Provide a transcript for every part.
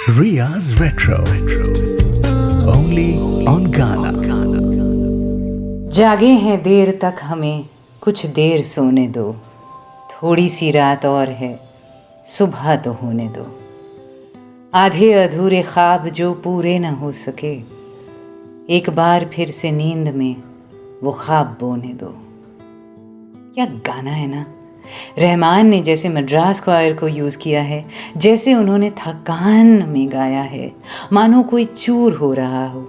Ria's Retro. Only on Ghana. जागे हैं देर तक, हमें कुछ देर सोने दो। थोड़ी सी रात और है, सुबह तो होने दो। आधे अधूरे ख्वाब जो पूरे न हो सके, एक बार फिर से नींद में वो ख्वाब बोने दो। क्या गाना है ना। रहमान ने जैसे मद्रास क्वायर को यूज़ किया है, जैसे उन्होंने थकान में गाया है, मानो कोई चूर हो रहा हो।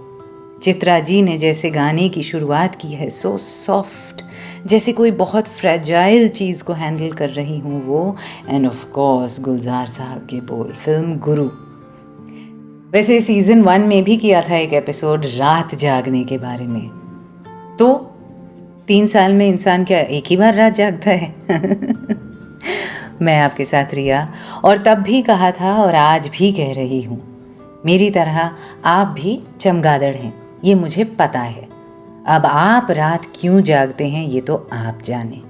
चित्रा जी ने जैसे गाने की शुरुआत की है, सो सॉफ्ट, जैसे कोई बहुत फ्रेजाइल चीज़ को हैंडल कर रही हूँ वो। एंड ऑफ कोर्स गुलजार साहब के बोल, फिल्म गुरु। वैसे सीज़न 1 में भी किया था एक एपिसोड रात जागने के बारे में। तो 3 साल में इंसान क्या एक ही बार रात जागता है? मैं आपके साथ रिया, और तब भी कहा था और आज भी कह रही हूँ, मेरी तरह आप भी चमगादड़ हैं, ये मुझे पता है। अब आप रात क्यों जागते हैं ये तो आप जाने।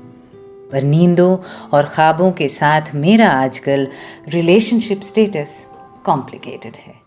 पर नींदों और ख्वाबों के साथ मेरा आजकल रिलेशनशिप स्टेटस कॉम्प्लिकेटेड है।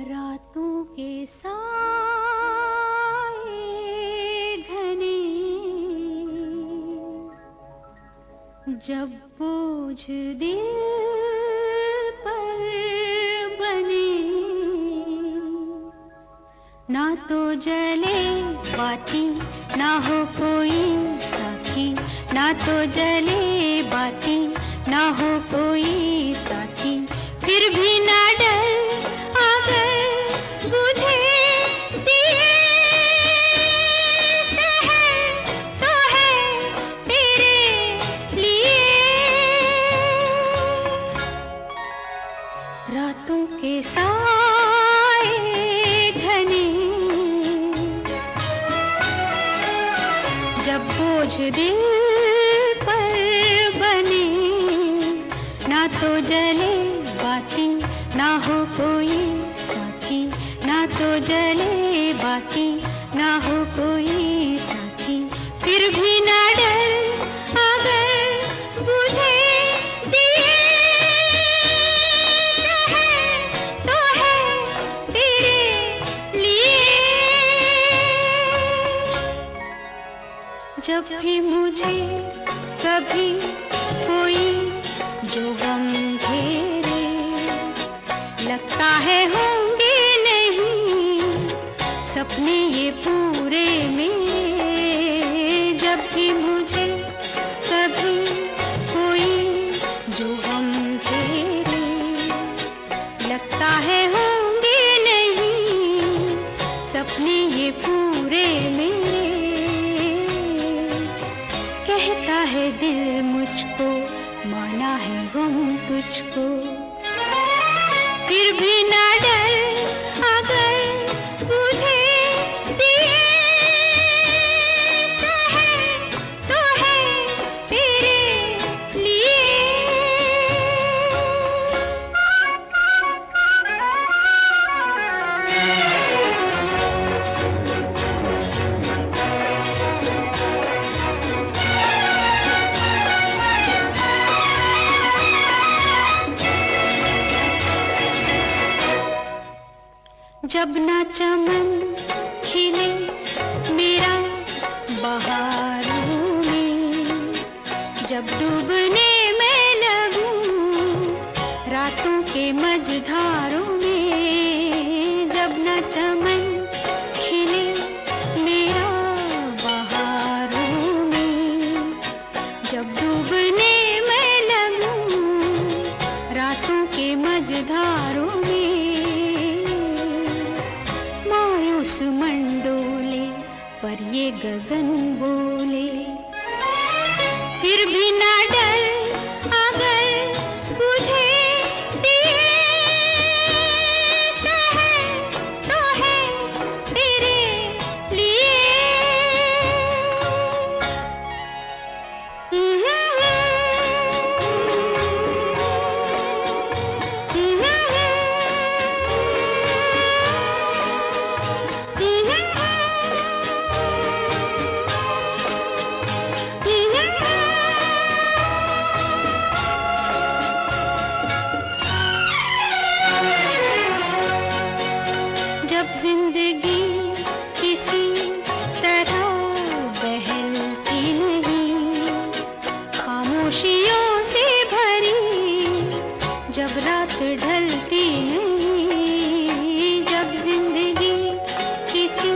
रातों के साए घने, जब बोझ दिल पर बने, ना तो जले बाती ना हो कोई साथी, ना तो जले बाती ना हो कोई साथी, फिर भी ना डर रातों के साए घने, जब बोझ दिल पर बने, ना तो जले बाती ना हो कोई साथी, ना तो जले बाती ना हो कोई साथी, फिर भी ना डर अगर बुझे जब भी मुझे कभी कोई जो गम घेरे, लगता है होंगे नहीं सपने ये पूरे में। जब भी मुझे कभी कोई जो गम घेरे, लगता है होंगे नहीं सपने ये पूरे में। कहता है दिल मुझको, माना है गम तुझको, फिर भी ना डर अगर बुझे दिए तो है तेरे लिए। जब ना चमन खिले मेरा बहारों में, जब डूबने में लगूं रातों के मझधारों में, जब ना चमन खिले मेरा बहारों में, जब डूबने में लगूं रातों के मझधारों में, मंडोले पर ये गगन बोले, फिर भी ना डर अगर खामोशियों से भरी जब रात ढलती नहीं, जब जिंदगी किसी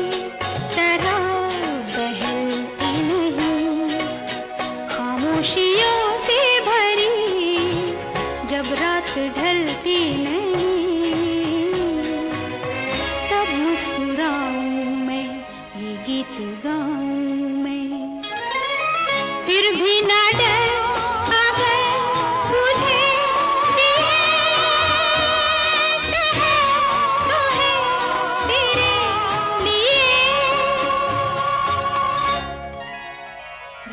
तरह बहलती नहीं, खामोशियों से भरी जब रात ढलती नहीं, तब मुस्कुराऊं मैं, ये गीत गाऊं मैं। फिर भी ना डर अगर मुझे दिए तो है तेरे लिए।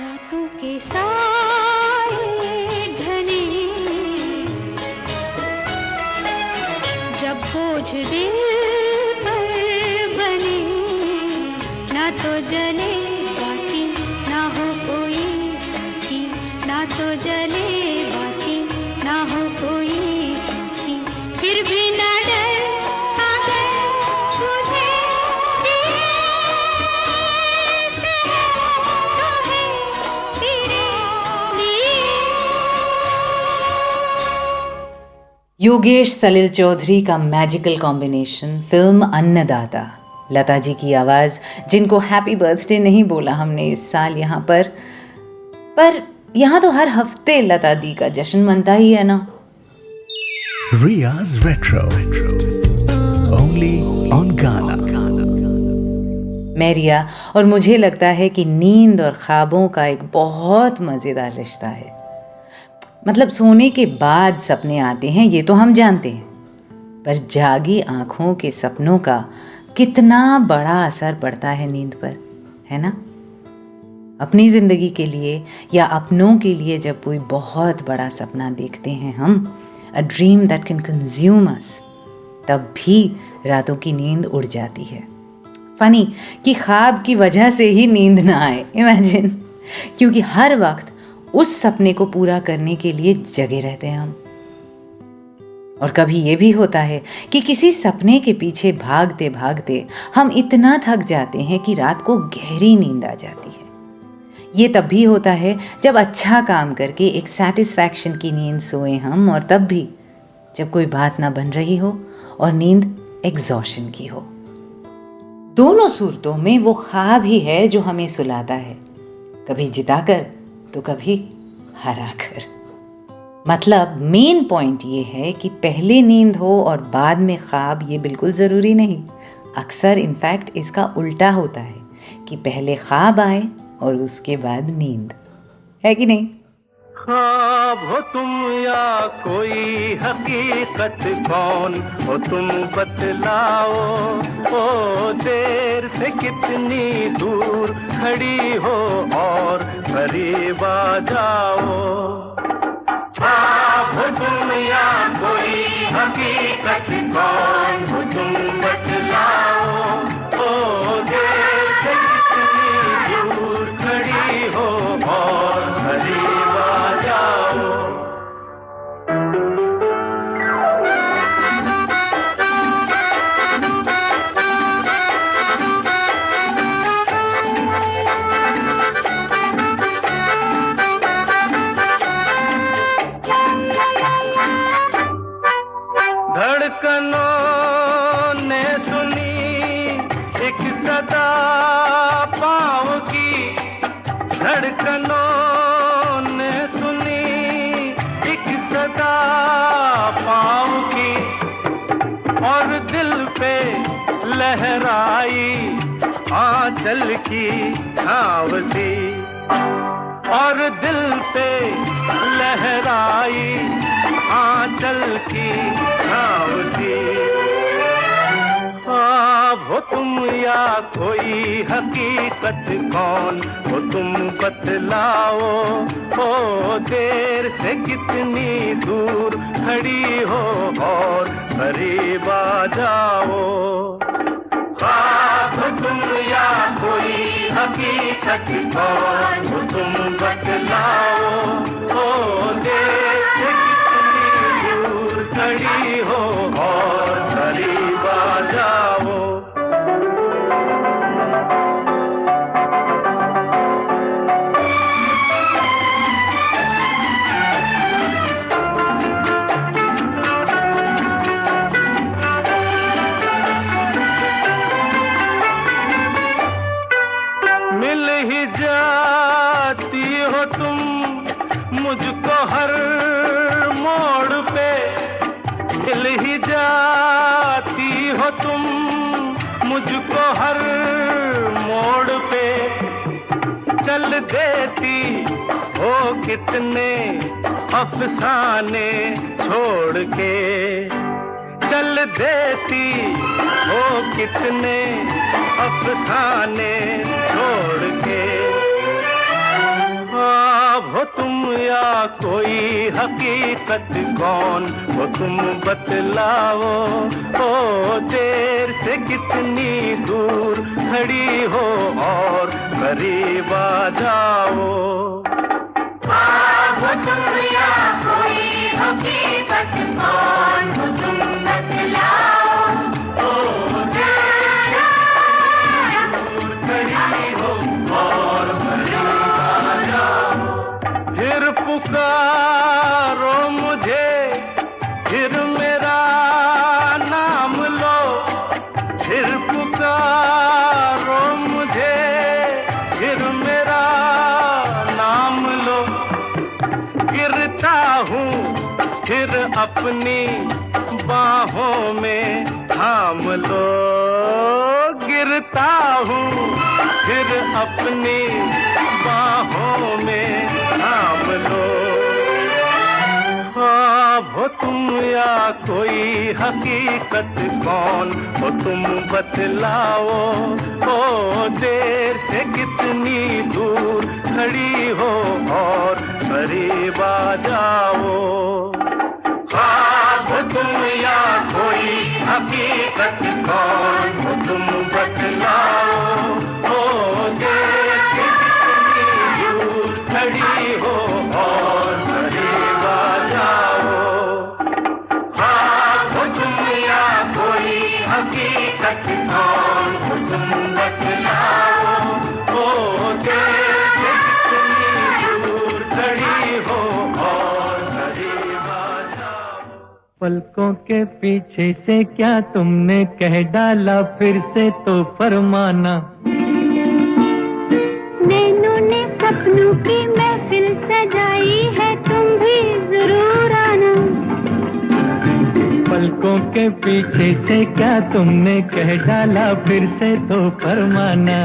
रातों के साए घने जब बोझ दिल पर बने, ना तो जले बाती ना हो कोई साथी, ना तो जले बाती ना हो कोई साथी। फिर भी ना डर अगर मुझे दिए तो है तेरे लिए। योगेश सलिल चौधरी का मैजिकल कॉम्बिनेशन फिल्म अन्नदाता, लता जी की आवाज़, जिनको हैप्पी बर्थडे नहीं बोला हमने इस साल यहाँ पर यहाँ तो हर हफ्ते लता दी का जश्न मनता ही है ना। Ria's Retro. Only on Ghana. मैं रिया, और मुझे लगता है कि नींद और ख्वाबों का एक बहुत मज़ेदार रिश्ता है। मतलब सोने के बाद सपने आते हैं ये तो हम जानते हैं, पर जागी आँखों के सपनों का कितना बड़ा असर पड़ता है नींद पर, है ना। अपनी ज़िंदगी के लिए या अपनों के लिए जब कोई बहुत बड़ा सपना देखते हैं हम, a dream that can consume us, तब भी रातों की नींद उड़ जाती है। फनी कि ख्वाब की वजह से ही नींद ना आए, इमेजिन, क्योंकि हर वक्त उस सपने को पूरा करने के लिए जगे रहते हैं हम। और कभी ये भी होता है कि किसी सपने के पीछे भागते भागते हम इतना थक जाते हैं कि रात को गहरी नींद आ जाती है। ये तब भी होता है जब अच्छा काम करके एक सैटिस्फैक्शन की नींद सोए हम, और तब भी जब कोई बात ना बन रही हो और नींद एग्जॉशन की हो। दोनों सूरतों में वो ख्वाब ही है जो हमें सुलाता है, कभी जिताकर तो कभी हराकर। मतलब मेन पॉइंट ये है कि पहले नींद हो और बाद में ख्वाब, ये बिल्कुल ज़रूरी नहीं। अक्सर इनफैक्ट इसका उल्टा होता है कि पहले ख्वाब आए और उसके बाद नींद, है कि नहीं। ख्वाब हो तुम या कोई हकीकत, कौन हो तुम बतलाओ। ओ देर से कितनी दूर खड़ी हो और करीब आ जाओ। ख्वाब हो तुम या कोई हकीकत, कौन हो तुम बतलाओ। ओ देर से कितनी दूर खड़ी हो और करीब आ जाओ। धड़कनों ने सुनी एक सदा पाँव की, धड़कनों ने सुनी एक सदा पाँव की, और दिल पे लहराई आंचल की छाँव सी, और दिल पे लहराई आंचल की छाँव सी। ख्वाब हो तुम या कोई हकीकत, कौन हो तुम बतलाओ। ओ देर से कितनी दूर खड़ी हो और करीब आ जाओ। ख्वाब हो तुम या कोई हकीकत, कौन हो तुम बतलाओ। ओ देर से कितनी दूर खड़ी हो और करीब आ जाओ। हर मोड़ पे हिल ही जाती हो तुम, मुझको हर मोड़ पे चल देती हो कितने अफसाने छोड़ के, चल देती हो कितने अफसाने छोड़ के। हो तुम या कोई हकीकत कौन हो तुम बतलाओ, ओ देर से कितनी दूर खड़ी हो और करीब आ जाओ। हो तुम या कोई हकीकत कौन हो तुम बतलाओ, ओ देर से दूर खड़ी हो और करीब आ जाओ। फिर पुकारो मुझे, फिर मेरा नाम लो, फिर पुकारो मुझे, फिर मेरा नाम लो। गिरता हूँ फिर अपनी बाहों में थाम लो, गिरता हूँ फिर अपनी बाहों में थाम लो। हो तुम या कोई हकीकत कौन हो तुम बतलाओ, ओ देर से कितनी दूर खड़ी हो और करीब आ जाओ। हो तुम या कोई हकीकत कौन हो तुम बतलाओ, ओ देर से कितनी दूर खड़ी हो और करीब आ जाओ। हो तुम या कोई हकीकत कौन हो तुम बतलाओ, ओ देर से कितनी दूर खड़ी हो और करीब आ जाओ। पलकों के पीछे से क्या तुमने कह डाला, फिर से तो फरमाना। नैनों ने सपनों की महफिल सजाई है, तुम भी जरूर आना। पलकों के पीछे से क्या तुमने कह डाला, फिर से तो फरमाना।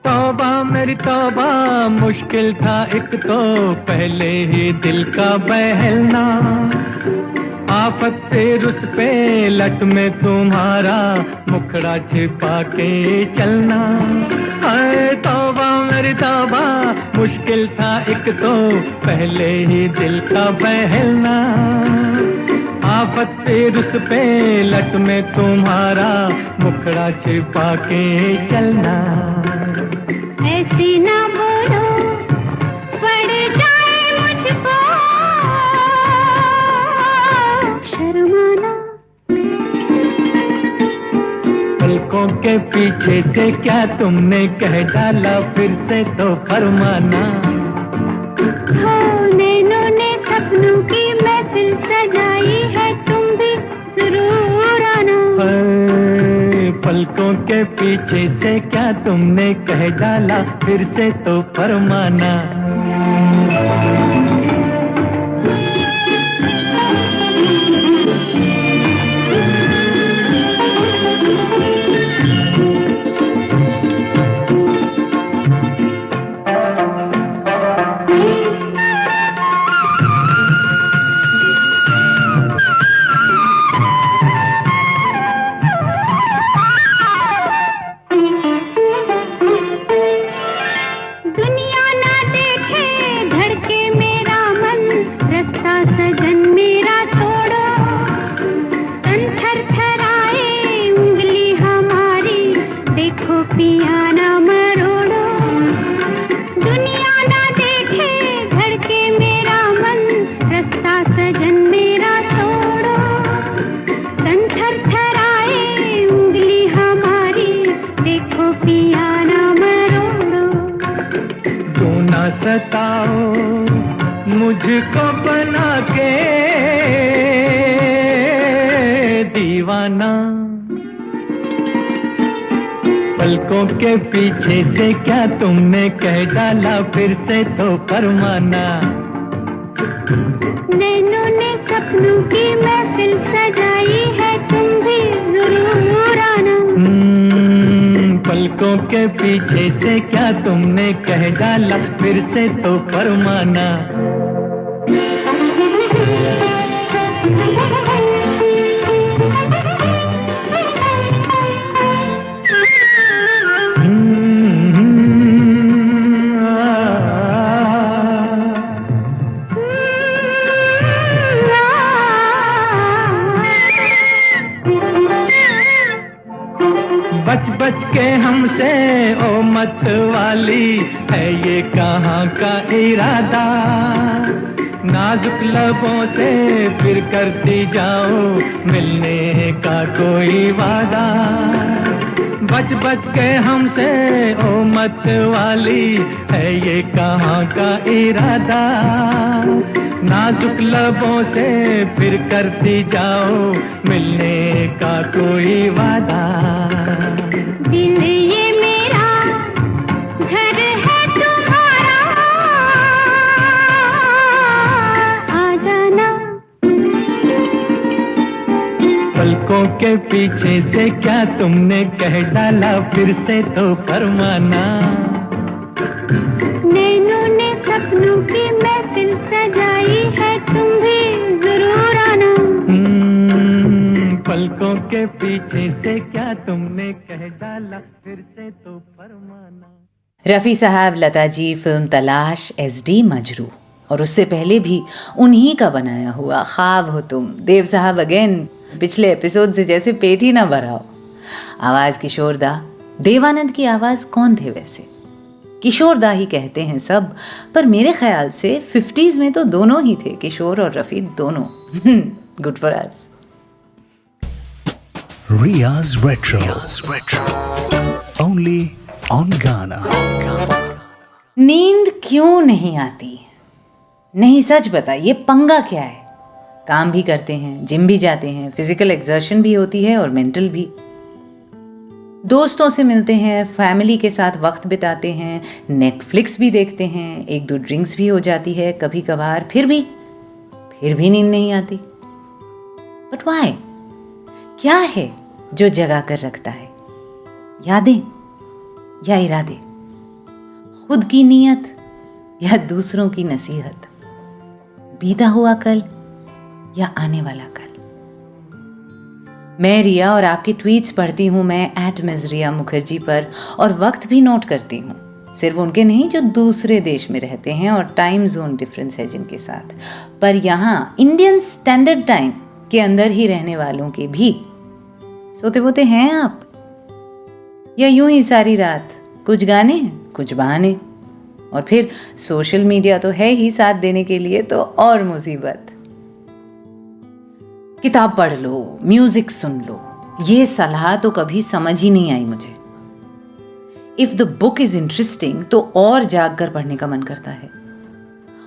तौबा मेरी तौबा, मुश्किल था एक तो पहले ही दिल का बहलना। आफत रुस पे लट में तुम्हारा मुखड़ा छिपा के चलना। हाय तौबा मेरी तौबा, मुश्किल था एक तो पहले ही दिल का बहलना। आफत रुस पे लट में तुम्हारा मुखड़ा छिपा के चलना। ऐसी ना बोलो पड़ जाए मुझको शर्माना। पलकों के पीछे से क्या तुमने कह डाला, फिर से तो फरमाना। हो नैनों ने सपनों की महफिल सजाई है, तुम भी जरूर आना। पलकों के पीछे से क्या तुमने कह डाला, फिर से तो फरमाना। पिया ना मरोड़ो, दुनिया ना देखे मुझको बना के दीवाना। पलकों के पीछे से क्या तुमने कह डाला फिर से तो फरमाना। नैनों ने सपनों की महफिल सजाई है, तुम भी जरूर आना। पलकों के पीछे से क्या तुमने कह डाला फिर से तो फरमाना। बच बच के हमसे ओ मत वाली है ये कहाँ का इरादा। नाजुक लबों से फिर करती जाओ मिलने का कोई वादा। बच बच के हमसे ओ मत वाली है ये कहाँ का इरादा। नाजुक लबों से फिर करती जाओ मिलने का कोई वादा। दिल ये मेरा घर है तुम्हारा, आ जाना। पलकों के पीछे से क्या तुमने कह डाला फिर से तो फरमाना। नैनों ने सपनों की महफिल सजाई है, तुम भी जरूर आना। पलकों के पीछे से क्या तुमने कह डाला फिर से तो फरमाना। रफ़ी साहब, लता जी, फिल्म तलाश, SD मजरू और उससे पहले भी उन्हीं का बनाया हुआ ख्वाब हो तुम। देव साहब अगेन, पिछले एपिसोड से जैसे पेट ही ना भरा हो। आवाज़ किशोर दा। देवानंद की आवाज़ कौन थे वैसे? किशोर दा ही कहते हैं सब, पर मेरे ख्याल से 50s में तो दोनों ही थे, किशोर और रफ़ी दोनों। Good for us. Riya's Retro. Only on Ghana. नींद क्यों नहीं आती? नहीं, सच बता, ये पंगा क्या है? काम भी करते हैं, जिम भी जाते हैं, फिजिकल एक्सर्शन भी होती है और मेंटल भी। दोस्तों से मिलते हैं, फैमिली के साथ वक्त बिताते हैं, नेटफ्लिक्स भी देखते हैं, 1-2 ड्रिंक्स भी हो जाती है कभी कभार, फिर भी नींद नहीं आती। But why? क्या है जो जगा कर रखता है? यादें या इरादे? खुद की नीयत या दूसरों की नसीहत? बीता हुआ कल या आने वाला कल? मैं रिया और आपके ट्वीट्स पढ़ती हूँ मैं @MsRiya मुखर्जी पर, और वक्त भी नोट करती हूँ, सिर्फ उनके नहीं जो दूसरे देश में रहते हैं और टाइम जोन डिफरेंस है जिनके साथ, पर यहाँ इंडियन स्टैंडर्ड टाइम के अंदर ही रहने वालों के भी। सोते होते हैं आप, या यूं ही सारी रात? कुछ गाने, कुछ बहाने, और फिर सोशल मीडिया तो है ही साथ देने के लिए, तो और मुसीबत। किताब पढ़ लो, म्यूजिक सुन लो, ये सलाह तो कभी समझ ही नहीं आई मुझे। If the book is interesting तो और जाग कर पढ़ने का मन करता है,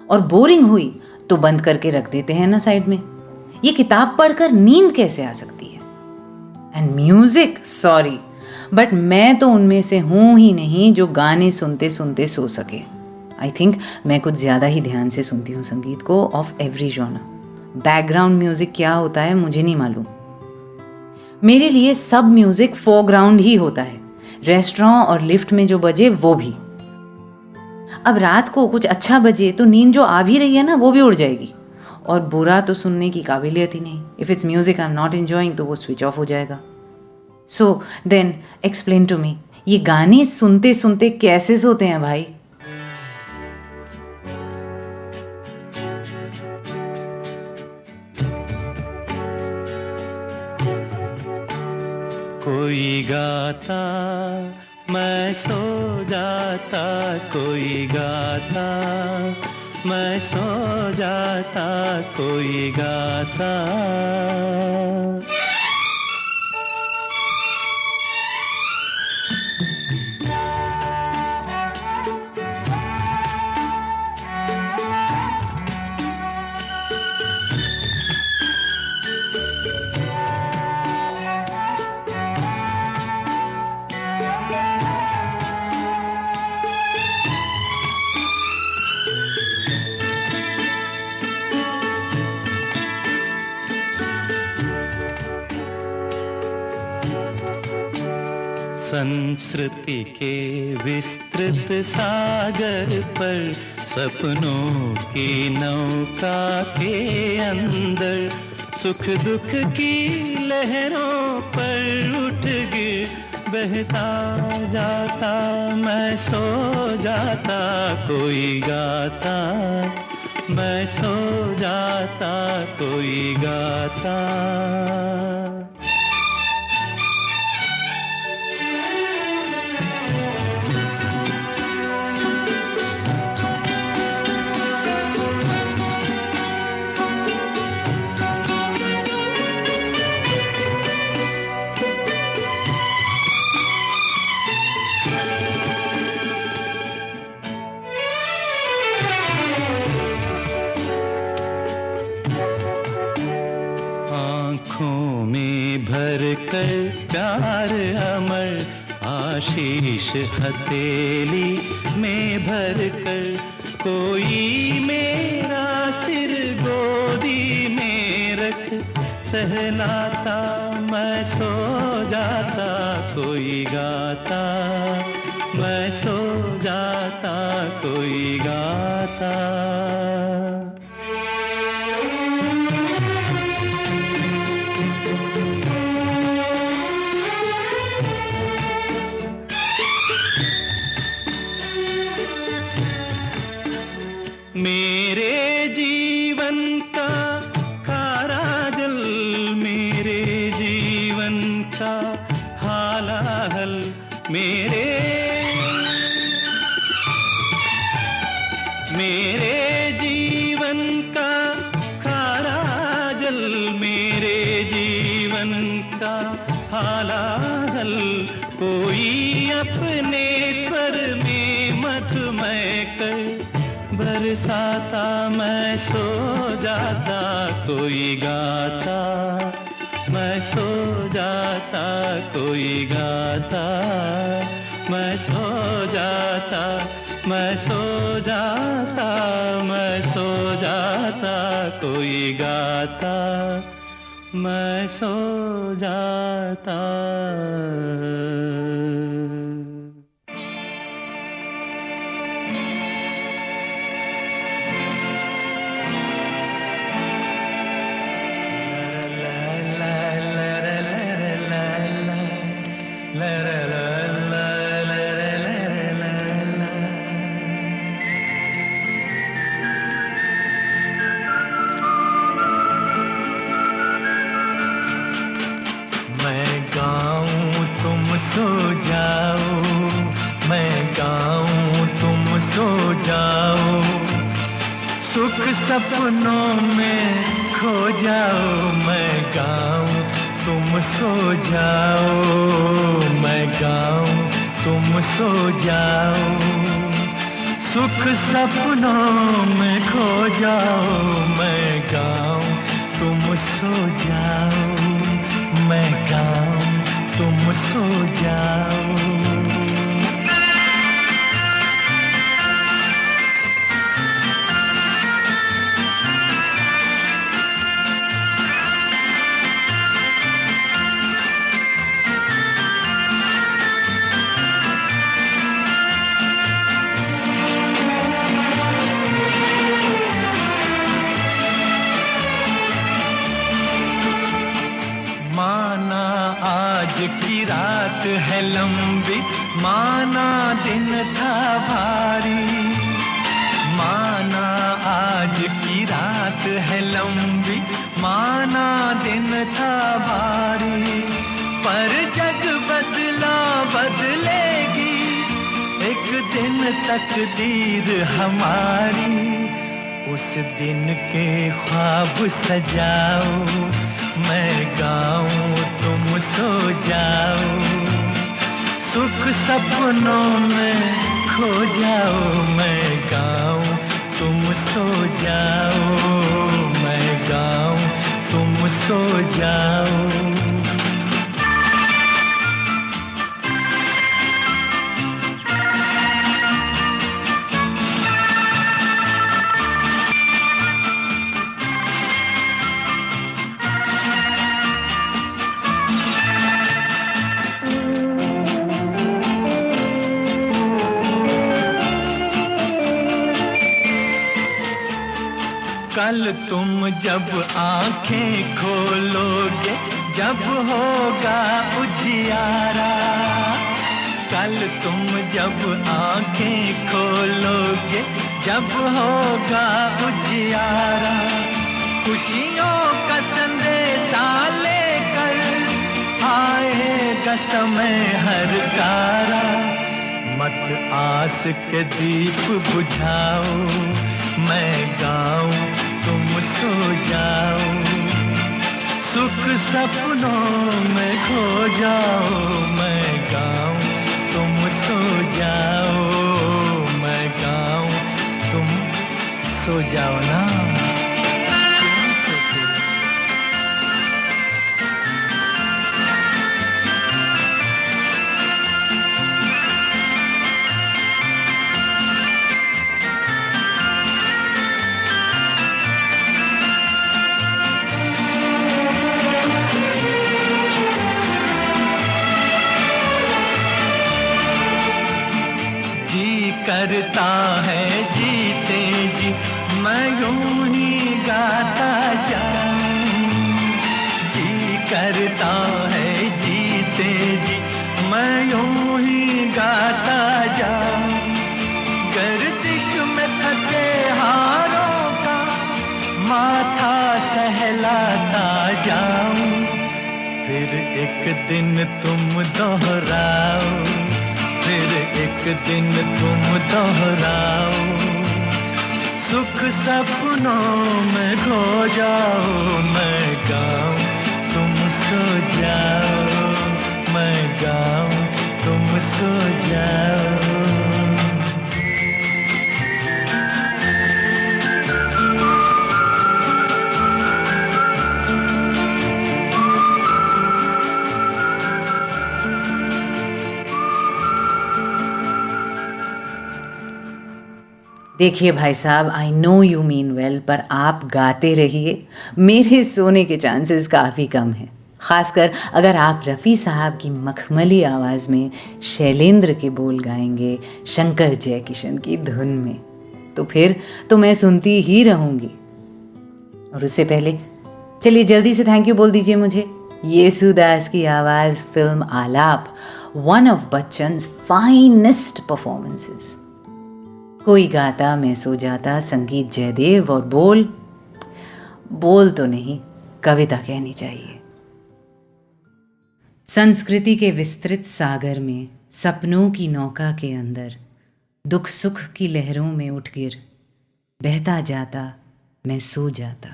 और बोरिंग हुई तो बंद करके रख देते हैं ना साइड में। ये किताब पढ़कर नींद कैसे आ सकती है? एंड म्यूजिक, सॉरी, बट मैं तो उनमें से हूं ही नहीं जो गाने सुनते सुनते सो सके। आई थिंक मैं कुछ ज्यादा ही ध्यान से सुनती हूँ संगीत को, of every genre. Background music क्या होता है मुझे नहीं मालूम। मेरे लिए सब म्यूजिक फोरग्राउंड ही होता है, रेस्टोरेंट और लिफ्ट में जो बजे वो भी। अब रात को कुछ अच्छा बजे तो नींद जो आ भी रही है ना वो भी उड़ जाएगी, और बुरा तो सुनने की काबिलियत ही नहीं। If it's music I am not enjoying तो वो स्विच ऑफ हो जाएगा। So then explain to me, ये गाने सुनते सुनते कैसे सोते हैं भाई? कोई गाता मैं सो जाता, कोई गाता मैं सो जाता, कोई गाता। संस्कृति के विस्तृत सागर पर सपनों की नौका के अंदर सुख दुख की लहरों पर उठ गिर बहता जाता मैं सो जाता कोई गाता मैं सो जाता कोई गाता। आँखों में भर कर प्यार अमर आशीष हथेली में भर कर कोई मेरा सिर गोदी में रख सहलाता मैं सो जाता कोई गाता मैं सो जाता कोई गाता। मेरे जीवन का खारा जल मेरे जीवन का हालाहल मेरे जीवन का खारा जल मेरे जीवन का हालाहल कोई अपने स्वर में मधुमय कर बरसाता मैं सो जाता कोई गाता मैं सो जाता कोई गाता मैं सो जाता मैं सो जाता मैं सो जाता कोई गाता मैं सो जाता। सो जाओ मैं गाऊं तुम सो जाओ सुख सपनों में खो जाओ मैं गाऊं तुम सो जाओ मैं गाऊं तुम सो जाओ सुख सपनों में खो जाओ मैं गाऊं तुम सो जाओ मैं गाऊं तुम सो जाओ। माना आज की रात है लंबी माना दिन था भारी माना आज की रात है लंबी माना दिन था भारी पर जग बदला बदलेगी एक दिन तकदीर हमारी उस दिन के ख्वाब सजाओ मैं गाऊं तुम सो जाओ सुख सपनों में खो जाओ मैं गाऊं तुम सो जाओ मैं गाऊं तुम सो जाओ। कल तुम जब आंखें खोलोगे, जब होगा उजियारा, कल तुम जब आंखें खोलोगे, जब होगा उजियारा, खुशियों का संदेशा लेकर आएगा समय हर तारा। मत आस के दीप बुझाओ, मैं गाऊं तुम सो जाओ, सुख सपनों में खो जाओ, मैं गाऊं तुम सो जाओ, मैं गाऊं तुम सो जाओ ना। करता है जीते जी मैं यूं ही गाता जाऊं, जी करता है जीते जी मैं यूं ही गाता जाऊं, गर्दिश में थके हारों का माथा सहलाता जाऊं, फिर एक दिन तुम दोहराओ, फिर एक दिन तुम दोहराओ, सुख सपनों में खो जाओ, मैं गाऊं तुम सो जाओ, मैं गाऊं तुम सो जाओ। देखिए भाई साहब, I know you mean well, पर आप गाते रहिए, मेरे सोने के चांसेस काफ़ी कम हैं। ख़ासकर अगर आप रफ़ी साहब की मखमली आवाज़ में शैलेंद्र के बोल गाएंगे शंकर जयकिशन की धुन में, तो फिर तो मैं सुनती ही रहूँगी। और उससे पहले चलिए जल्दी से थैंक यू बोल दीजिए मुझे। येसुदास की आवाज़, फिल्म आलाप, one of Bachchan's finest performances. कोई गाता मैं सो जाता, संगीत जयदेव, और बोल तो नहीं, कविता कहनी चाहिए। संस्कृति के विस्तृत सागर में, सपनों की नौका के अंदर, दुख सुख की लहरों में उठ गिर, बहता जाता मैं सो जाता,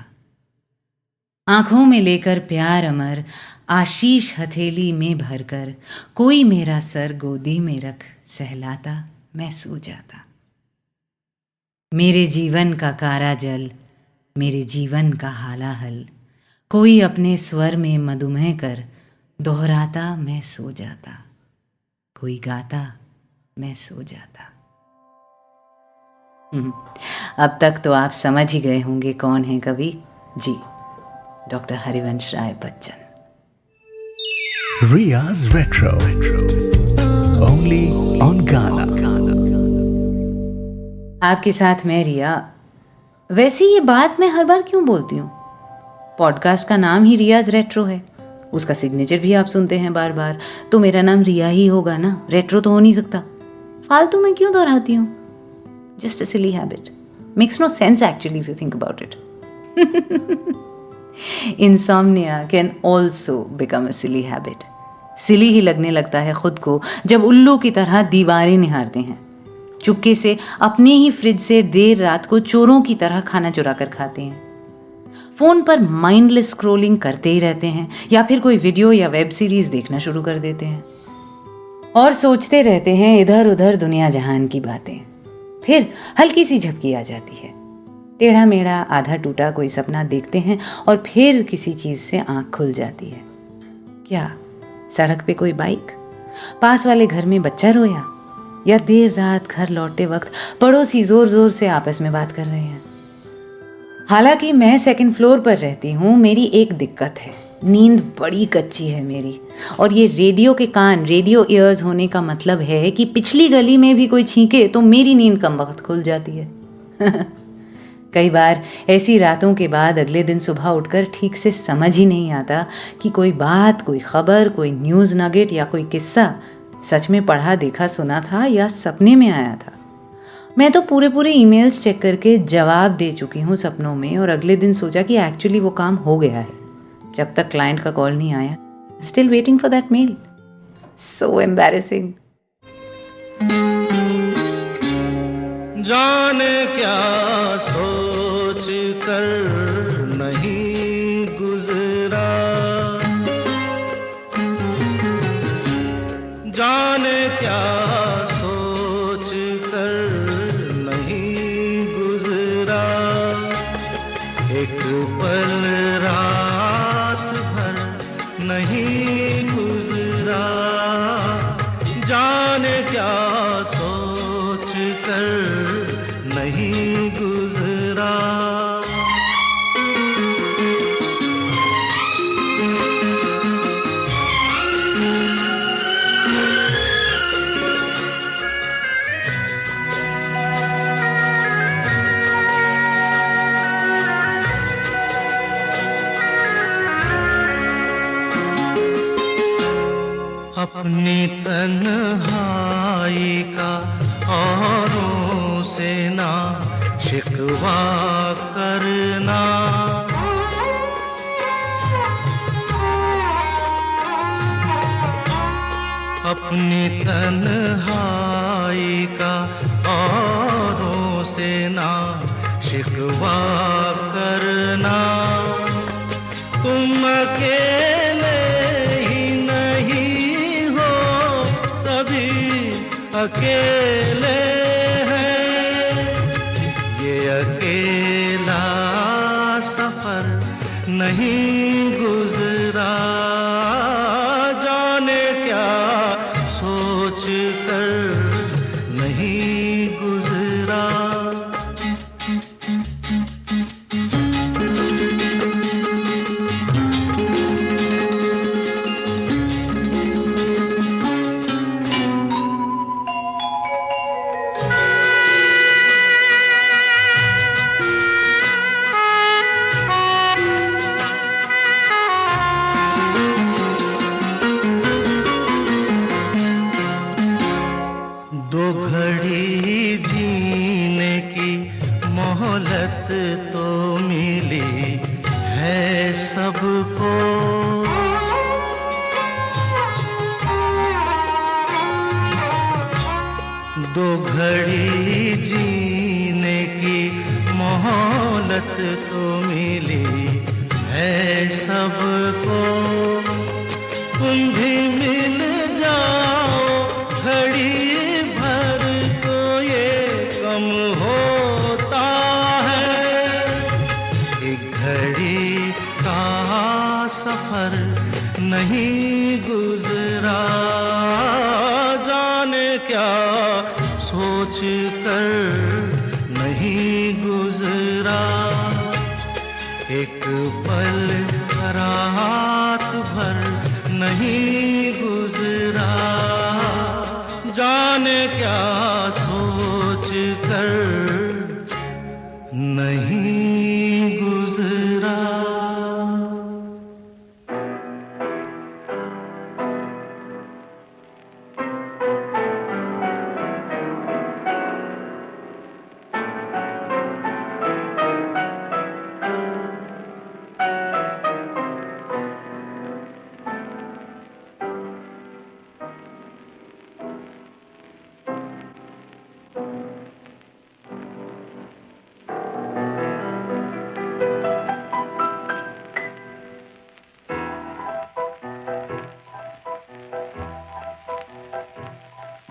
आंखों में लेकर प्यार अमर, आशीष हथेली में भरकर, कोई मेरा सर गोदी में रख सहलाता मैं सो जाता। मेरे जीवन का कारा जल, मेरे जीवन का हाला हल, कोई अपने स्वर में मधुमेह कर, दोहराता मैं सो जाता, कोई गाता मैं सो जाता। अब तक तो आप समझ ही गए होंगे कौन है कवि। जी, doctor Harivansh Rai Bachchan. Riya's Retro. Only on Ghana. आपके साथ मैं रिया। वैसे ये बात मैं हर बार क्यों बोलती हूँ? पॉडकास्ट का नाम ही रियाज रेट्रो है, उसका सिग्नेचर भी आप सुनते हैं बार बार, तो मेरा नाम रिया ही होगा ना, रेट्रो तो हो नहीं सकता। फालतू में क्यों दोहराती हूँ? Just a silly habit, makes no sense actually if you think about it. Insomnia can also become a silly habit. Silly ही लगने लगता है खुद को जब उल्लू की तरह दीवारें निहारते हैं, चुपके से अपने ही फ्रिज से देर रात को चोरों की तरह खाना चुरा कर खाते हैं, फोन पर माइंडलेस स्क्रॉलिंग करते ही रहते हैं, या फिर कोई वीडियो या वेब सीरीज देखना शुरू कर देते हैं और सोचते रहते हैं इधर उधर दुनिया जहान की बातें। फिर हल्की सी झपकी आ जाती है, टेढ़ा मेढ़ा आधा टूटा कोई सपना देखते हैं और फिर किसी चीज से आंख खुल जाती है। क्या सड़क पे कोई बाइक, पास वाले घर में बच्चा रोया, या देर रात घर लौटते वक्त पड़ोसी जोर जोर से आपस में बात कर रहे हैं। हालांकि मैं सेकंड फ्लोर पर रहती हूँ, मेरी एक दिक्कत है, नींद बड़ी कच्ची है मेरी। और ये रेडियो के कान, रेडियो ईयर्स होने का मतलब है कि पिछली गली में भी कोई छींके तो मेरी नींद कम वक्त खुल जाती है। कई बार ऐसी रातों के बाद अगले दिन सुबह उठकर ठीक से समझ ही नहीं आता कि कोई बात, कोई खबर, कोई न्यूज़ नगेट या कोई किस्सा सच में पढ़ा, देखा, सुना था या सपने में आया था। मैं तो पूरे ईमेल्स चेक करके जवाब दे चुकी हूँ सपनों में, और अगले दिन सोचा कि एक्चुअली वो काम हो गया है। जब तक क्लाइंट का कॉल नहीं आया, still waiting for that mail. So embarrassing. जाने क्या सोच कर नहीं गुजरा, जाने क्या सोच कर नहीं गुजरा, एक पल रात भर नहीं गुजरा, जाने क्या सोच कर नहीं गुजरा। अपनी तन्हाई का औरों से ना शिकवा करना, अपनी तन्हाई का औरों से ना शिकवा करना, तुम अकेले अकेले हैं, ये अकेला सफर नहीं गुजरा, जाने क्या सोच कर नहीं गुजरा। दो घड़ी जीने की मोहलत तो मिली है सबको, दो घड़ी जीने की मोहलत तो मिली है सबको, तुम भी मिल जाओ घड़ी होता है, एक घड़ी का सफर नहीं गुजरा, जाने क्या सोच कर नहीं गुजरा, एक पल रात भर नहीं गुजरा, जाने क्या सोच कर नहीं गुजरा।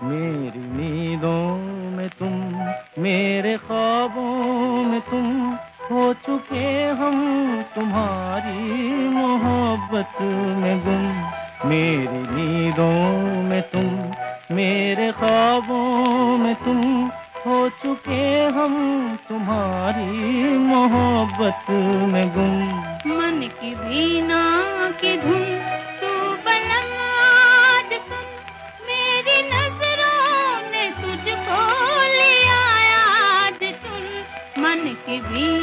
मेरी नींदों में तुम, मेरे ख्वाबों में तुम, हो चुके हम तुम्हारी मोहब्बत में गुम। मेरी नींदों में तुम, मेरे ख्वाबों में तुम, हो चुके हम तुम्हारी मोहब्बत में गुम। मन की वीणा की धुन तू बलम आज सुन, मेरी नजरों ने तुझको लिया आज सुन। मन की वीणा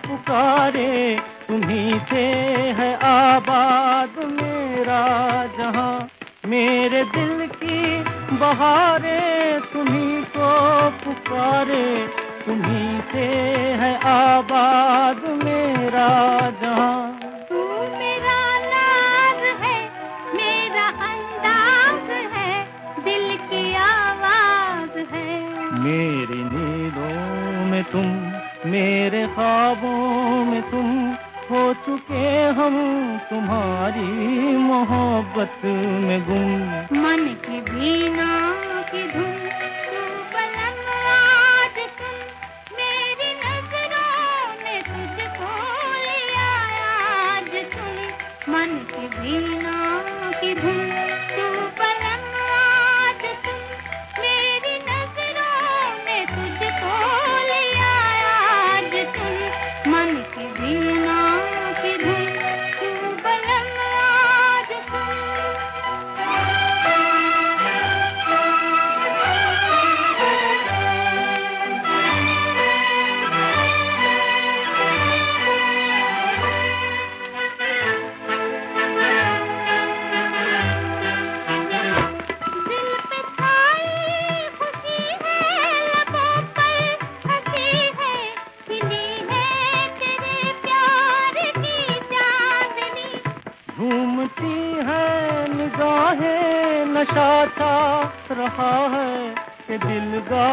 पुकारे, तुम्हीं से है आबाद मेरा जहां। मेरे दिल की बहारें तुम्हीं को पुकारे, तुम्हीं से है आबाद मेरा जहां। तू मेरा नाज है, मेरा अंदाज है, दिल की आवाज है। मेरी नींदों में तुम, मेरे ख्वाबों में तुम, हो चुके हम तुम्हारी मोहब्बत में गुम। मन की वीणा की धुन तू बलम आज सुन, मेरी नजरों ने तुझको लिया आज सुन। मन की वीणा की धुन तू बलम आज सुन, मेरी नजरों ने तुझको लिया आज सुन। मन की वीणा की धुन तू बलम आज सुन। झूमती है निगाहें, नशा छा रहा है कि दिल गा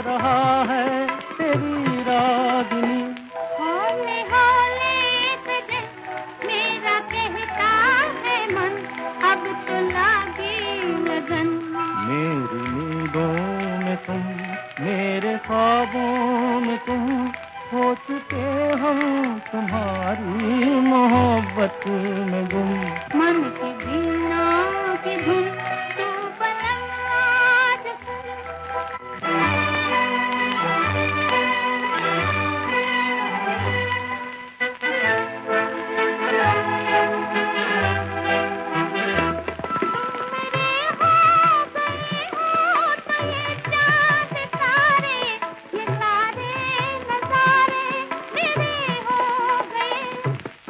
रहा है तेरी रागिनी। हौले हौले सजन मेरा कहता है मन, अब तो लागी लगन। मेरी नींदों में तुम, मेरे ख्वाबों में तुम, हो चुके हम तुम्हारी मोहब्बत में गुम। मन की वीणा की धुन तू बलम आज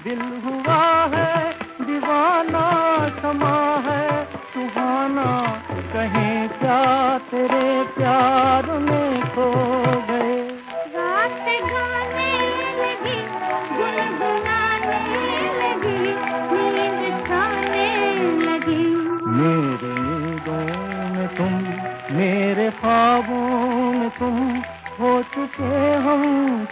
दिल हुआ है दीवाना, समा है सुहाना, कहीं क्या तेरे प्यार में खो गए। रात गाने लगी, गुनगुनाने लगी, नींद खाने लगी। मेरे नींदों में तुम, मेरे ख्वाबों में तुम, हो चुके हम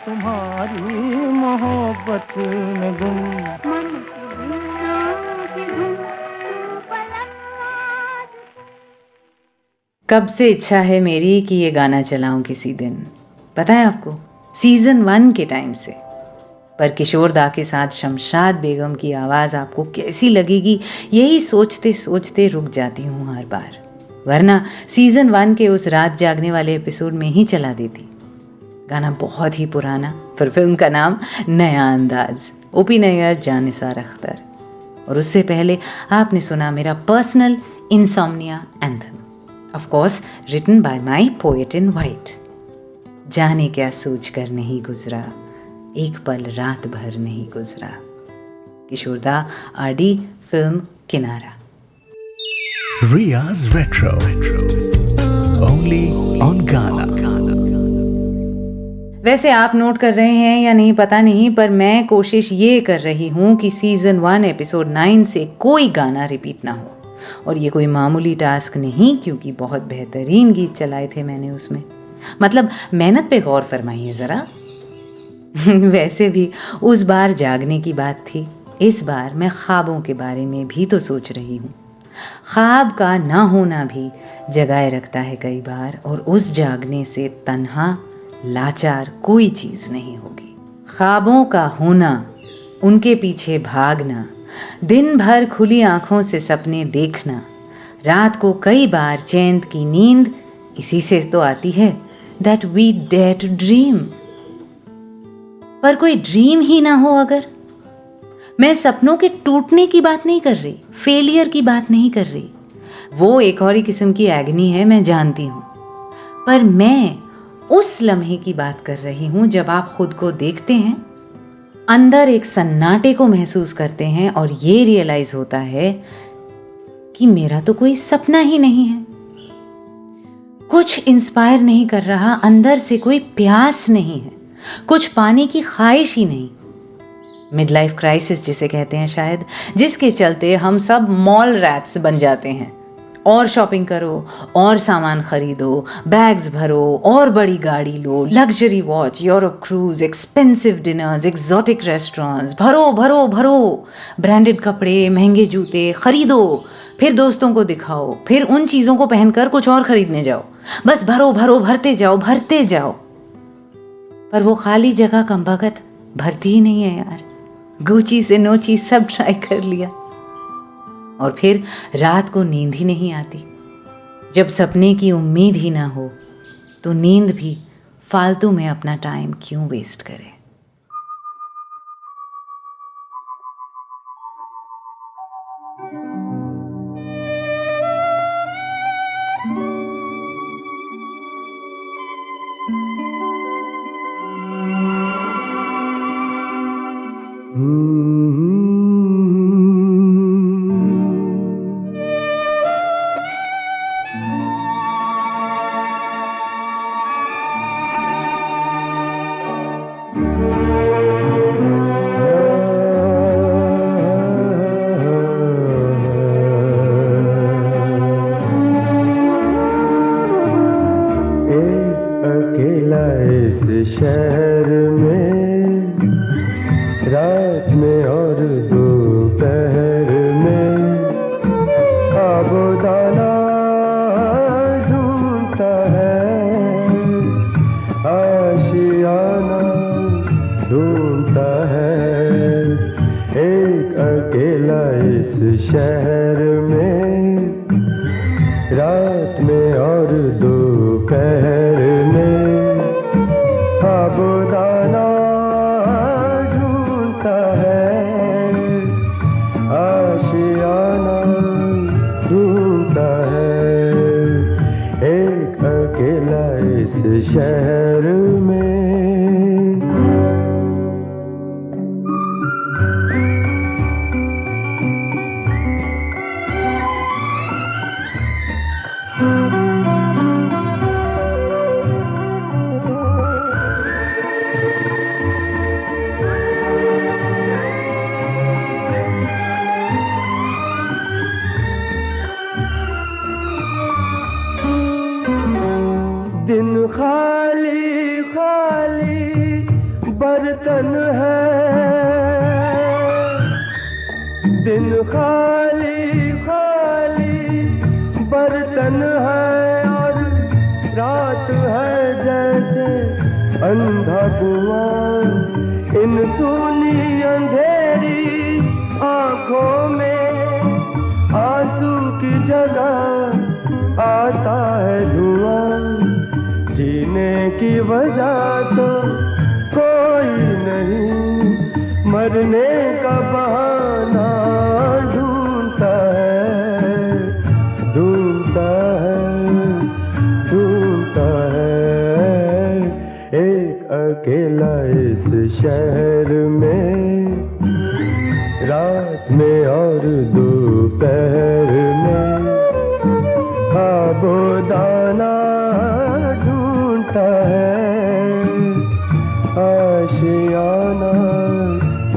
तुम्हारी मोहब्बत में गुम। मन की वीणा की धुन तू बलम आज। कब से इच्छा है मेरी कि ये गाना चलाऊं किसी दिन, पता है आपको, सीज़न 1 के टाइम से। पर किशोर दा के साथ शमशाद बेगम की आवाज़ आपको कैसी लगेगी, यही सोचते सोचते रुक जाती हूँ हर बार। वरना सीज़न 1 के उस रात जागने वाले एपिसोड में ही चला देती। गाना बहुत ही पुराना, पर फिल्म का नाम नया अंदाज, ओपी नैयर, जानिसार अख्तर। और उससे पहले आपने सुना मेरा personal insomnia anthem, of course written by my poet in white. जाने क्या सोच कर नहीं गुजरा, एक पल रात भर नहीं गुजरा। किशोर दा, आरडी, फिल्म किनारा। Ria's Retro. Only on Ghana. वैसे आप नोट कर रहे हैं या नहीं पता नहीं, पर मैं कोशिश ये कर रही हूँ कि सीज़न 1 एपिसोड 9 से कोई गाना रिपीट ना हो। और ये कोई मामूली टास्क नहीं, क्योंकि बहुत बेहतरीन गीत चलाए थे मैंने उसमें। मतलब मेहनत पे गौर फरमाइए ज़रा। वैसे भी उस बार जागने की बात थी, इस बार मैं ख्वाबों के बारे में भी तो सोच रही हूँ। ख्वाब का ना होना भी जगाए रखता है कई बार, और उस जागने से तन्हा लाचार कोई चीज़ नहीं होगी। ख्वाबों का होना, उनके पीछे भागना, दिन भर खुली आंखों से सपने देखना, रात को कई बार चैन की नींद इसी से तो आती है, that we dare to dream। पर कोई ड्रीम ही ना हो अगर। मैं सपनों के टूटने की बात नहीं कर रही, फेलियर की बात नहीं कर रही, वो एक और ही किस्म की एगनी है, मैं जानती हूँ। पर मैं उस लम्हे की बात कर रही हूँ जब आप खुद को देखते हैं अंदर एक सन्नाटे को महसूस करते हैं और ये रियलाइज होता है कि मेरा तो कोई सपना ही नहीं है, कुछ इंस्पायर नहीं कर रहा, अंदर से कोई प्यास नहीं है, कुछ पाने की ख्वाहिश ही नहीं। मिड लाइफ क्राइसिस जिसे कहते हैं शायद, जिसके चलते हम सब मॉल रैट्स बन जाते हैं। और शॉपिंग करो और सामान खरीदो, बैग्स भरो और बड़ी गाड़ी लो, luxury watch, Europe cruise, expensive dinners, exotic restaurants, भरो भरो भरो, ब्रांडेड कपड़े, महंगे जूते खरीदो, फिर दोस्तों को दिखाओ, फिर उन चीज़ों को पहनकर कुछ और खरीदने जाओ, बस भरो भरो, भरते जाओ भरते जाओ। पर वो खाली जगह कमबख्त भरती ही नहीं है यार। गुची से नोची सब ट्राई कर लिया और फिर रात को नींद ही नहीं आती। जब सपने की उम्मीद ही ना हो तो नींद भी फालतू में अपना टाइम क्यों वेस्ट करे। शहर में रात में और दोपहर में आबोदाना ढूंढता है, आशियाना ढूंढता है। एक अकेला इस शहर में रात में और दोपहर में आबोदाना ढूंढता है, आशियाना ढूंढता है। एक अकेला इस शहर में। दिन खाली खाली बर्तन है, दिन खाली खाली बर्तन है और रात है जैसे अंधा कुआं। इन सूनी अंधेरी आंखों में आंसू की जगह आता है धुआं। जीने की वजह तो कोई नहीं, मरने का बहाना ढूंढता है, ढूंढता है, ढूंढता है। एक अकेला इस शहर में रात में और दोपहर में आबोदाना ढूंढता है, आशियाना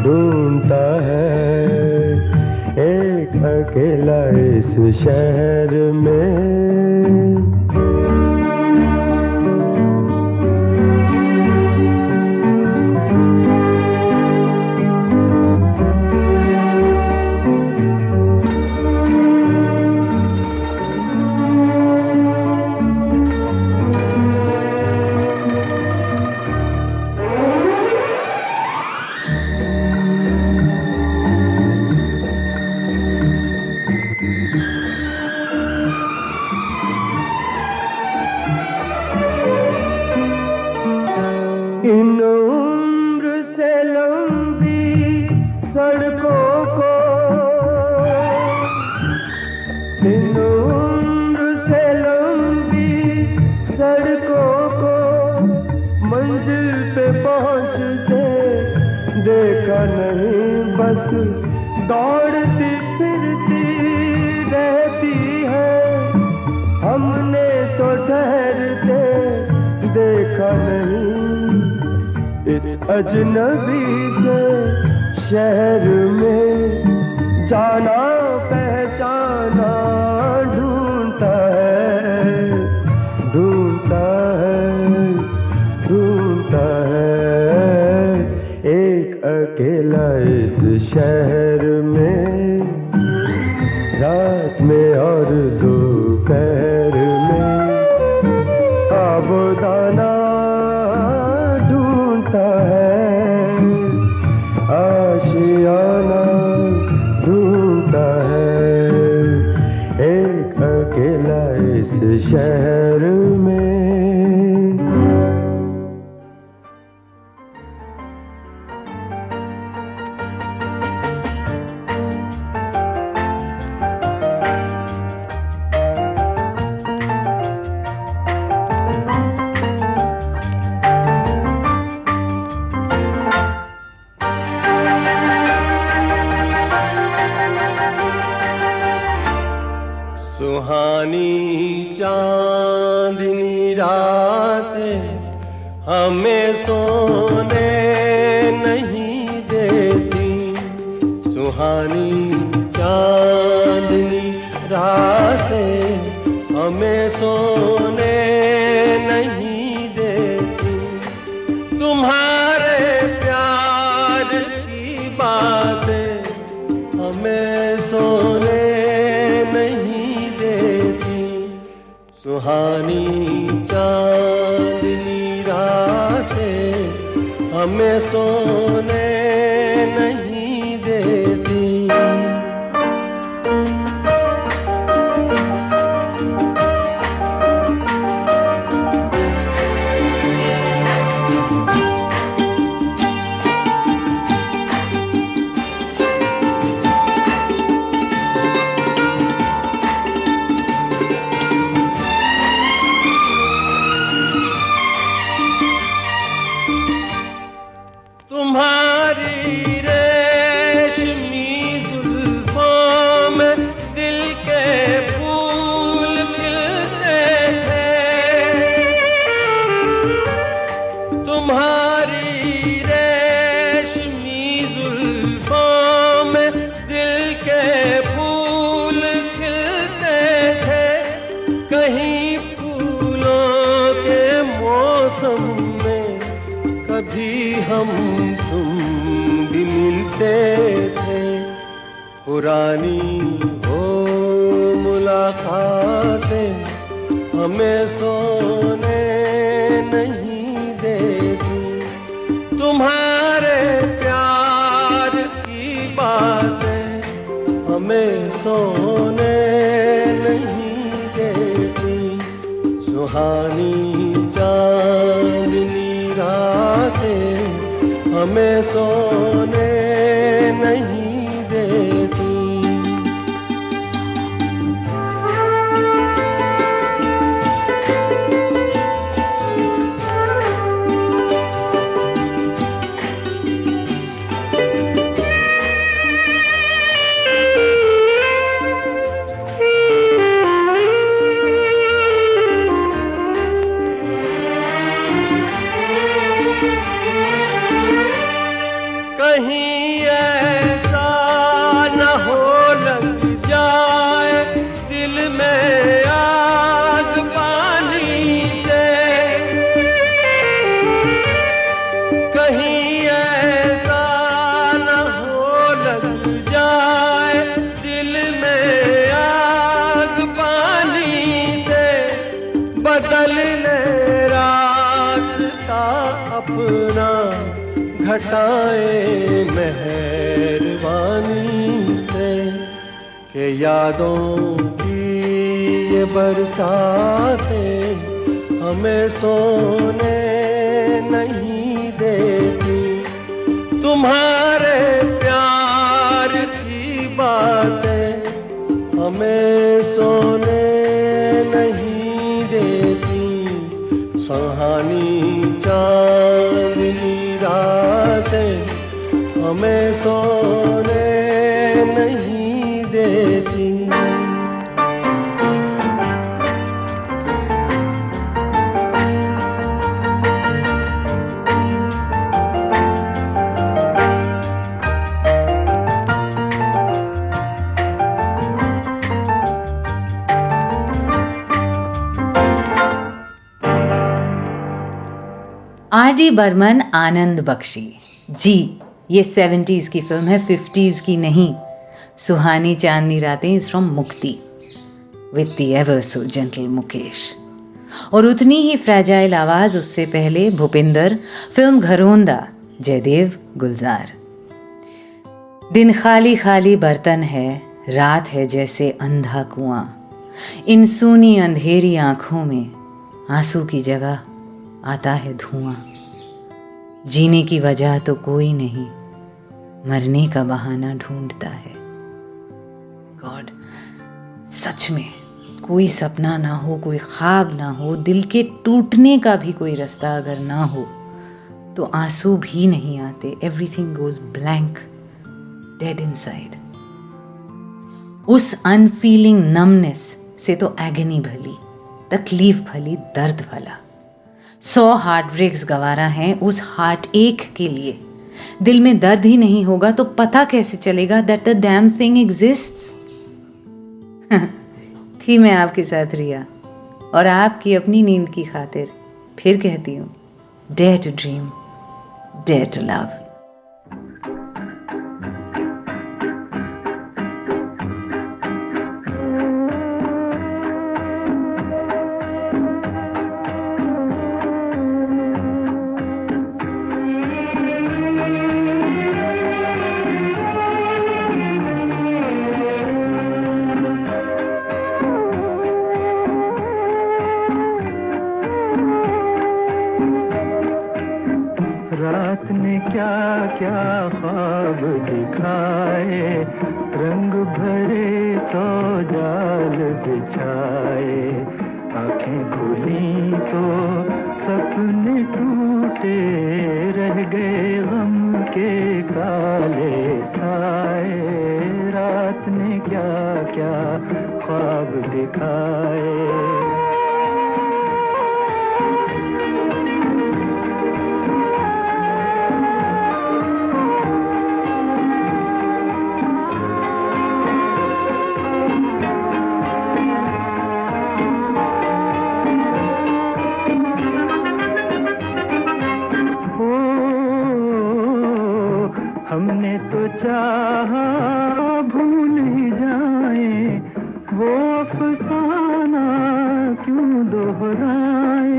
ढूंढता है। एक अकेला इस शहर में। इन उम्र से लंबी सड़कों को, इन उम्र से लंबी सड़कों को मंजिल पे पहुंचते देखा नहीं बस दौड़ती फिरती रहती है। हमने तो ठहरते देखा नहीं इस अजनबी से शहर में जाना पहचाना ढूंढता है ढूंढता है ढूंढता है एक अकेला इस शहर में रात में और दोपहर में आबोदाना ढूंढता है आशियाना ढूंढता है एक अकेला इस शहर में। सुहानी चांदनी रातें हमें सोने नहीं देती। सुहानी चांदनी रातें हमें सोने नहीं देती। तुम्हारे प्यार की बातें हमें सोने सुहानी चांदनी रातें हमें सोने नहीं देती। तुम्हारी रेशमी जुल्फों में दिल के फूल खिलते थे। तुम्हारी रेशमी जुल्फों में दिल के फूल खिलते थे। कहीं फूलों के मौसम में कभी हम तुम भी मिलते थे। पुरानी हो मुलाकातें हमें सोने नहीं देती। तुम्हारे प्यार की बातें हमें सोने नहीं देती। सुहानी चांदनी रातें हमें सोने नहीं देती। कहीं ऐसा न हो लग जाए दिल में आग पानी से। कहीं ऐसा न हो लग जाए दिल में आग पानी से। बदल ले रास्ता अपना घटाए मेहरबानी से। के यादों की ये बरसातें हमें सोने नहीं देती। तुम्हारे प्यार की बातें हमें सोने नहीं देती। सुहानी चांदनी रातें हमें सोने नहीं देती। R.D. बर्मन, आनंद बख्शी। जी, ये 70s की फिल्म है, 50s की नहीं। सुहानी चांदनी रातें इज फ्रॉम मुक्ति with the ever so gentle Mukesh, और उतनी ही फ्रैजाइल आवाज उससे पहले भूपिंदर, फिल्म घरोंदा, जयदेव, गुलजार। दिन खाली खाली बर्तन है, रात है जैसे अंधा कुआं, इन सूनी अंधेरी आंखों में आंसू की जगह आता है धुआं। जीने की वजह तो कोई नहीं, मरने का बहाना ढूंढता है। गॉड, सच में कोई सपना ना हो, कोई ख्वाब ना हो, दिल के टूटने का भी कोई रास्ता अगर ना हो तो आंसू भी नहीं आते। Everything goes blank, dead inside. उस अनफीलिंग नमनेस से तो एगनी भली, तकलीफ भली, दर्द भला। 100 हार्ट ब्रेक्स गवारा हैं उस हार्ट एक के लिए। दिल में दर्द ही नहीं होगा तो पता कैसे चलेगा that the damn thing exists. थी मैं आपके साथ रिया, और आपकी अपनी नींद की खातिर फिर कहती हूँ, dare to dream, dare to love. रात ने क्या क्या ख्वाब दिखाए, रंग भरे सौ जाल बिछाए। आंखें खुली तो सपने टूटे, रह गए गम के काले साए। रात ने क्या क्या ख्वाब दिखाए। हमने तो चाहा भूल ही जाए, वो अफसाना क्यों दोहराए।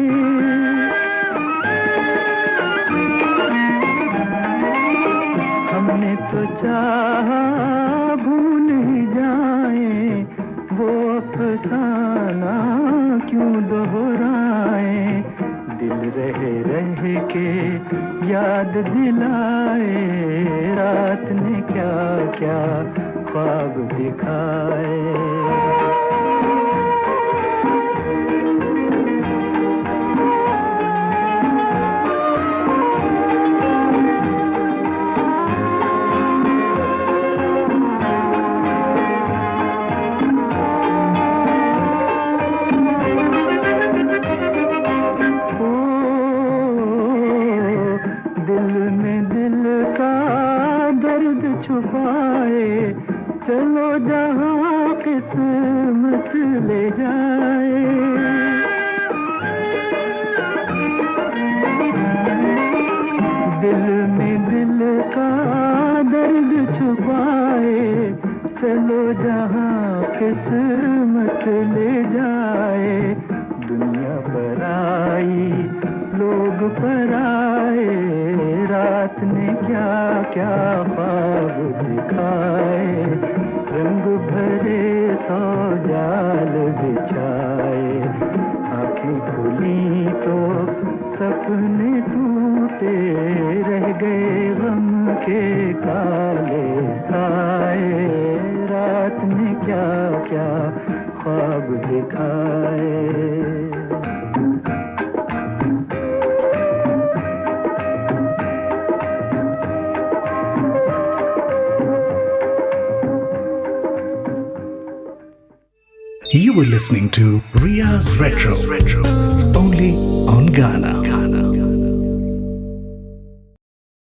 हमने तो चाहा भूल ही जाए, वो अफसाना क्यों दोहराए। दिल रह के याद दिलाए, रात ने क्या क्या ख्वाब दिखाए। छुपाए चलो जहाँ किस्मत ले जाए। दिल में दिल का दर्द छुपाए, चलो जहाँ किस्मत ले जाए। दुनिया पर आई लोग पर आए, रात ने क्या क्या ख्वाब दिखाए। रंग भरे सौ जाल बिछाए, आंखें खुली तो सपने टूटे, रह गए गम के काले साए। रात ने क्या क्या ख्वाब दिखाए। You were listening to Riya's Retro, only on Ghana.